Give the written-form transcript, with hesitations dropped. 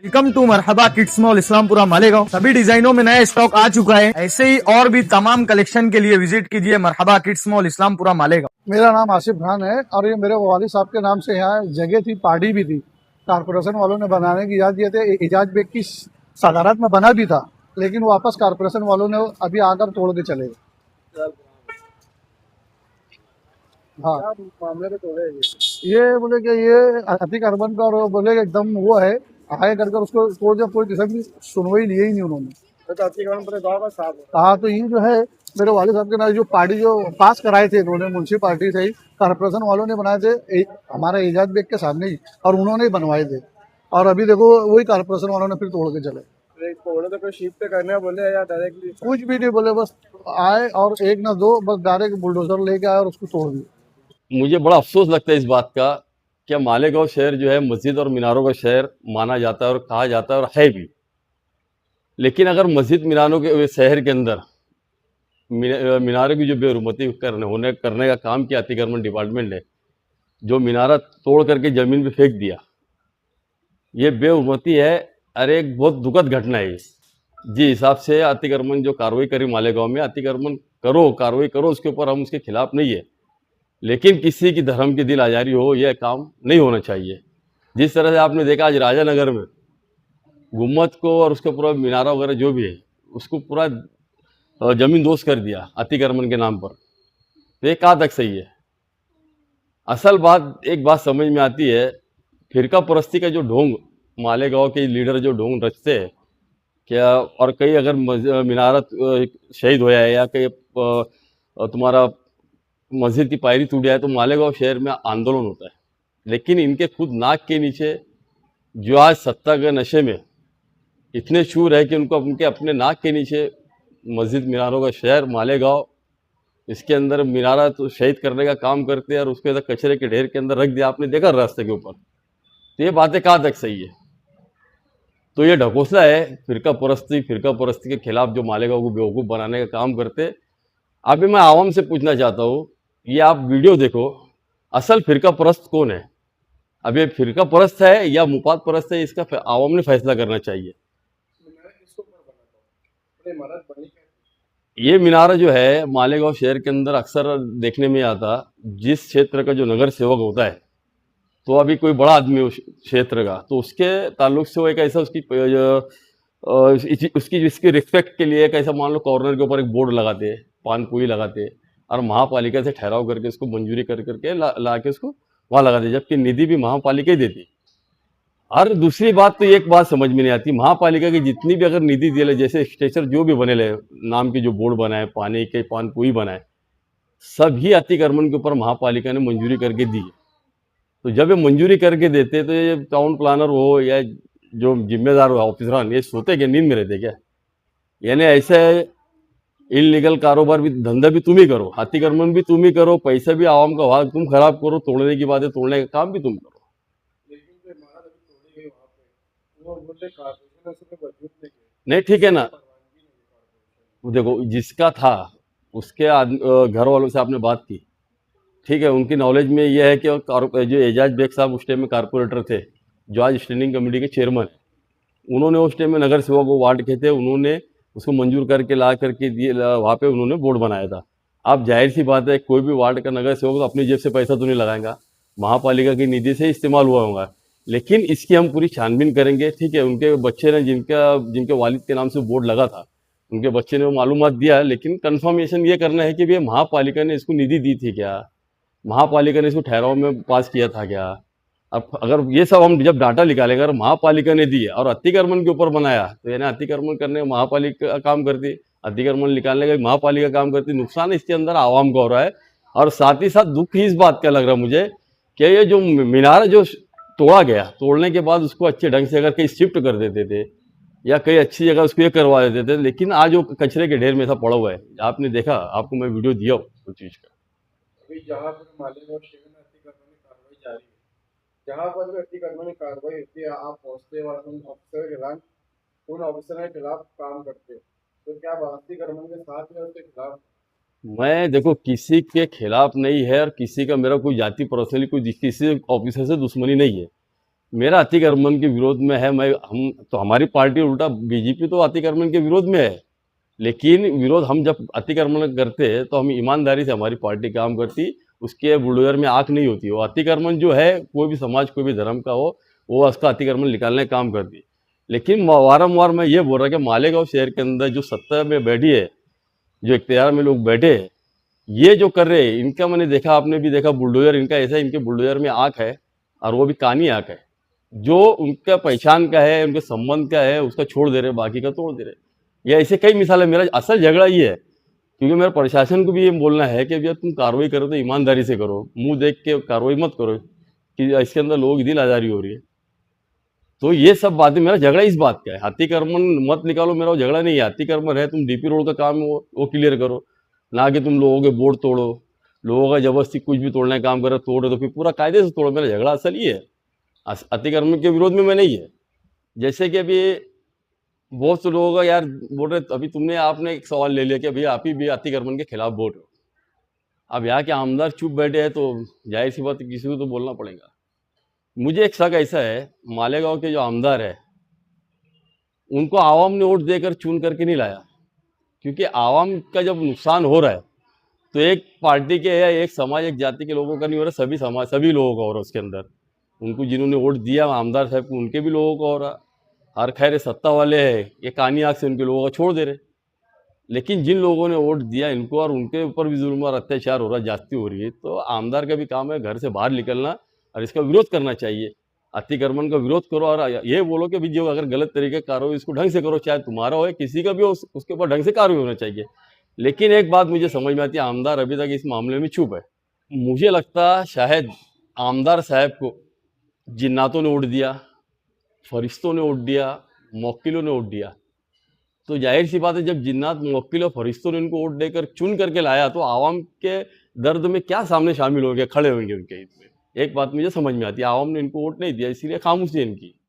Welcome to Marhaba kids mall Islampura Malegaon. सभी डिजाइनों में नया स्टॉक आ चुका है। ऐसे ही और भी तमाम कलेक्शन के लिए विजिट कीजिए मरहबा किड्स मॉल इस्लामपुरा मालेगांव। मेरा नाम आसिफ खान है और ये मेरे वालिद साहब के नाम से यहाँ जगह थी, पहाड़ी भी थी। कारपोरेशन वालों ने बनाने की इजाज़त दिए थे। इजाज बेग की सदारत में बना भी था, लेकिन वापस कारपोरेशन वालों ने अभी आकर तोड़ के चले गए। हाँ, मामले में तोड़े ये बोले कि ये अतिक अरबन का, और बोले कि एकदम वो है हाय कर उसको तोड़ दिया। कोई किस्म की सुनवाई लिए ही नहीं उन्होंने। हाँ, तो ये जो है मेरे वाले साहब के ना जो पार्टी जो पास कराए थे इन्होंने, म्यूनसिपालिटी से ही कारपोरेशन वालों ने बनाए थे हमारा एजाज बेग के सामने ही, और उन्होंने ही बनवाए थे। और अभी देखो वही कारपोरेशन वालों ने फिर तोड़ के चले। तो कोई शीट पे करने बोले या डायरेक्टली? कुछ भी नहीं बोले, बस आए और एक ना दो बस डायरेक्ट बुलडोजर लेके आए और उसको तोड़ दिया। मुझे बड़ा अफसोस लगता है इस बात का कि मालेगांव शहर जो है मस्जिद और मीनारों का शहर माना जाता है और कहा जाता है और है भी। लेकिन अगर मस्जिद मीनारों के शहर के अंदर मीनारों की जो बेरुमती करने का काम किया अतिक्रमण डिपार्टमेंट ने, जो मीनारा तोड़ करके ज़मीन पे फेंक दिया, ये बेरुमती है। अरे एक बहुत दुखद घटना है। जी हिसाब से अतिक्रमण जो कार्रवाई करी मालेगांव में, अतिक्रमण करो, कार्रवाई करो, उसके ऊपर हम उसके खिलाफ नहीं है, लेकिन किसी की धर्म की दिल आजारी हो यह काम नहीं होना चाहिए। जिस तरह से आपने देखा आज राजानगर में गुम्मद को और उसके पूरा मीनारा वगैरह जो भी है उसको पूरा ज़मीन दोस्त कर दिया अतिक्रमण के नाम पर, तो ये कहाँ तक सही है? असल बात एक बात समझ में आती है, फिरका परस्ती का जो ढोंग मालेगांव के लीडर जो ढोंग रचते हैं क्या, और कई अगर मीनारा शहीद होया है या कहीं तुम्हारा मस्जिद की पायरी टूट जाए तो मालेगांव शहर में आंदोलन होता है। लेकिन इनके खुद नाक के नीचे जो आज सत्ता के नशे में इतने शूर है कि उनको उनके अपने नाक के नीचे मस्जिद मीनारों का शहर मालेगांव, इसके अंदर मीनारा तो शहीद करने का काम करते हैं और उसके अंदर कचरे के ढेर के अंदर रख दिया, आपने देखा रास्ते के ऊपर। तो ये बातें कहाँ तक सही है? तो ये ढकोसला है फिरका परस्ती के खिलाफ जो मालेगांव को बेवकूफ़ बनाने का काम करते। अभी मैं आवाम से पूछना चाहता हूँ, ये आप वीडियो देखो, असल फिरका परस्त कौन है? अब ये फिरका परस्त है या मुफाद परस्त है, इसका आवाम ने फैसला करना चाहिए। ये मीनारा जो है मालेगांव शहर के अंदर अक्सर देखने में आता, जिस क्षेत्र का जो नगर सेवक होता है तो अभी कोई बड़ा आदमी उस क्षेत्र का, तो उसके ताल्लुक से वो एक ऐसा उसकी जिसकी रिस्पेक्ट के लिए एक ऐसा मान लो कॉर्नर के ऊपर एक बोर्ड लगाते हैं, पान पूरी लगाते हैं और महापालिका से ठहराव करके उसको मंजूरी कर करके ला के उसको वहाँ लगा दे, जबकि निधि भी महापालिका ही देती। और दूसरी बात तो एक बात समझ में नहीं आती, महापालिका की जितनी भी अगर निधि दिए, जैसे स्ट्रेचर जो भी बने ले नाम के जो बोर्ड बनाए, पानी के पान पूरी बनाए, सभी अतिक्रमण के ऊपर महापालिका ने मंजूरी करके दी। तो जब ये मंजूरी करके देते तो ये टाउन प्लानर हो या जो जिम्मेदार ऑफिसरान ये सोते क्या, नींद में रहते क्या? यानी ऐसे इलीगल कारोबार भी, धंधा भी तुम ही करो, अतिक्रमण भी तुम ही करो, पैसा भी आवाम का वहाँ तुम खराब करो, तोड़ने की बात है, तोड़ने का काम भी तुम करो। नहीं ठीक है ना, देखो जिसका था उसके घर वालों से आपने बात की, ठीक है, उनकी नॉलेज में यह है कि जो एजाज बेग साहब उस टाइम में कारपोरेटर थे, जो आज स्टैंडिंग कमेटी के चेयरमैन है, उन्होंने उस टाइम में नगर सेवक को वार्ड के थे, उन्होंने उसको मंजूर करके ला करके दिए, वहाँ पे उन्होंने बोर्ड बनाया था। अब जाहिर सी बात है कोई भी वार्ड का नगर सेवक तो अपनी जेब से पैसा तो नहीं लगाएगा, महापालिका की निधि से इस्तेमाल हुआ होगा। लेकिन इसकी हम पूरी छानबीन करेंगे, ठीक है। उनके बच्चे ने जिनके वालिद के नाम से बोर्ड लगा था, उनके बच्चे ने वो मालूमात दिया, लेकिन कन्फर्मेशन ये करना है कि भैया महापालिका ने इसको निधि दी थी क्या, महापालिका ने इसको ठहराव में पास किया था क्या। अब अगर ये सब हम जब डाटा निकालेंगे, अगर महापालिका ने दी है और अतिक्रमण के ऊपर बनाया, तो यानी अतिक्रमण करने का महापालिका काम करती, अतिक्रमण निकालने का महापालिका काम करती। नुकसान इसके अंदर आवाम का हो रहा है। और साथ ही साथ दुख ही इस बात का लग रहा है मुझे कि ये जो मीनार जो तोड़ा गया, तोड़ने के बाद उसको अच्छे ढंग से अगर कहीं शिफ्ट कर देते थे या कहीं अच्छी जगह उसको ये करवा देते थे, लेकिन आज वो कचरे के ढेर में ऐसा पड़ा हुआ है। आपने देखा, आपको मैं वीडियो दिया उस चीज़ का। जहाँ पर मालेगांव शहर में अतिक्रमण की कार्रवाई जारी है, जहाँ पर भी अतिक्रमण की कार्रवाई होती है, आप पहुँचते ऑफिसर के खिलाफ, उन ऑफिसर के खिलाफ काम करते, तो क्या अतिक्रमण के साथ में उसके खिलाफ? मैं देखो किसी के खिलाफ नहीं है और किसी का मेरा कोई जाति पर्सनली कोई किसी ऑफिसर से दुश्मनी नहीं है। मेरा अतिक्रमण के विरोध में है। हम तो हमारी पार्टी उल्टा बीजेपी तो अतिक्रमण के विरोध में है, लेकिन विरोध हम जब अतिक्रमण करते हैं तो हम ईमानदारी से हमारी पार्टी काम करती, उसके बुलडोजर में आँख नहीं होती। वो अतिक्रमण जो है कोई भी समाज कोई भी धर्म का हो, वो उसका अतिक्रमण निकालने का काम करती। लेकिन वारंवार मैं ये बोल रहा कि मालेगांव शहर के अंदर जो सत्ता में बैठी है, जो इख्तियार में लोग बैठे हैं, ये जो कर रहे हैं, इनका मैंने देखा, आपने भी देखा, बुलडोजर इनका ऐसा है, इनके बुलडोजर में आँख है और वो भी कानी आँख है। जो उनका पहचान का है, उनके संबंध का है, उसका छोड़ दे रहे, बाकी का तोड़ दे रहे। ये ऐसे कई मिसाल है। मेरा असल झगड़ा ये है, क्योंकि मेरा प्रशासन को भी ये बोलना है कि भैया तुम कार्रवाई करो तो ईमानदारी से करो, मुंह देख के कार्रवाई मत करो कि इसके अंदर लोगों की दिल आजारी हो रही है। तो ये सब बातें, मेरा झगड़ा इस बात का है। अतिक्रमण मत निकालो, मेरा वो झगड़ा नहीं है। अतिक्रमण है, तुम डीपी रोड का काम है वो क्लियर करो, ना कि तुम लोगों के बोर्ड तोड़ो, लोगों का जबरदस्ती कुछ भी तोड़ने का काम करो, तोड़ो तो फिर पूरा कायदे से तोड़ो। मेरा झगड़ा असल ये है, अतिक्रमण के विरोध में मैं नहीं है। जैसे कि अभी बहुत से लोगों का यार बोल रहे, अभी आपने एक सवाल ले लिया कि भैया आप ही भी अतिक्रमण के खिलाफ बोल रहे हो। अब यहाँ के आमदार चुप बैठे हैं तो जाहिर सी बात है किसी को तो बोलना पड़ेगा। मुझे एक शक ऐसा है, मालेगांव के जो आमदार है उनको आवाम ने वोट देकर चुन करके नहीं लाया, क्योंकि आवाम का जब नुकसान हो रहा है तो एक पार्टी के या एक समाज एक जाति के लोगों का नहीं हो रहा, सभी समाज सभी लोगों का हो रहा। उसके अंदर उनको जिन्होंने वोट दिया आमदार साहब को, उनके भी लोगों का हो रहा। और खैर सत्ता वाले हैं, ये कानी आँख से उनके लोगों का छोड़ दे रहे। लेकिन जिन लोगों ने वोट दिया इनको और उनके ऊपर भी जुल्म और अत्याचार हो रहा, जाती हो रही है, तो आमदार का भी काम है घर से बाहर निकलना और इसका विरोध करना चाहिए। अतिक्रमण का विरोध करो और ये बोलो कि भाई जो अगर गलत तरीके का कार्रवाई इसको ढंग से करो, चाहे तुम्हारा हो किसी का भी हो, उसके ऊपर ढंग से कार्रवाई होना चाहिए। लेकिन एक बात मुझे समझ में आती है, आमदार अभी तक इस मामले में चुप है। मुझे लगता शायद आमदार साहब को जिन्नातों ने वोट दिया, फरिश्तों ने वोट दिया, मौक्किलों ने वोट दिया। तो जाहिर सी बात है, जब जिन्नात मुवक्किल और फरिश्तों ने उनको वोट देकर चुन करके लाया तो आवाम के दर्द में क्या सामने शामिल होंगे, खड़े होंगे उनके हित में। एक बात मुझे समझ में आती है, आवाम ने इनको वोट नहीं दिया, इसीलिए खामोशी है इनकी।